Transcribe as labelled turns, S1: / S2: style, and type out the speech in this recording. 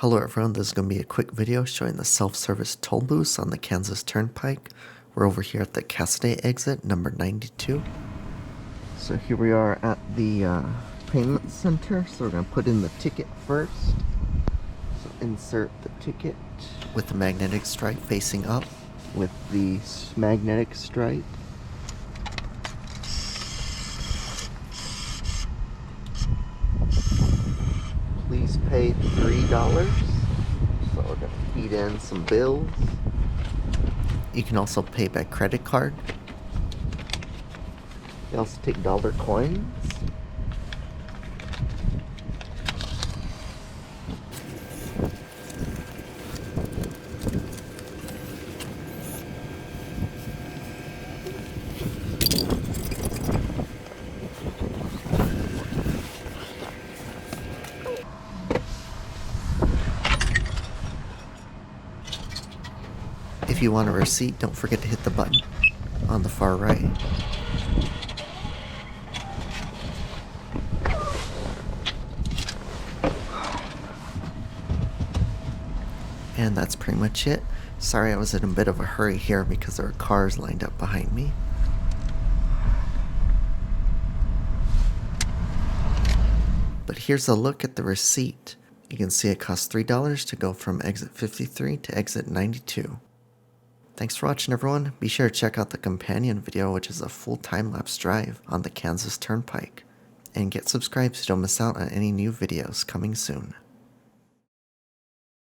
S1: Hello everyone, this is going to be a quick video showing the self-service toll booths on the Kansas Turnpike. We're over here at the Cassidy exit, number 92. So here we are at the payment center, so we're going to put in the ticket first. So insert the ticket with the magnetic stripe facing up with the magnetic stripe. Please pay $3. So we're going to feed in some bills. You can also pay by credit card. They also take dollar coins. If you want a receipt, don't forget to hit the button on the far right. And that's pretty much it. Sorry I was in a bit of a hurry here because there were cars lined up behind me. But here's a look at the receipt. You can see it costs $3 to go from exit 53 to exit 92. Thanks for watching everyone. Be sure to check out the companion video, which is a full time-lapse drive on the Kansas Turnpike. And get subscribed so you don't miss out on any new videos coming soon.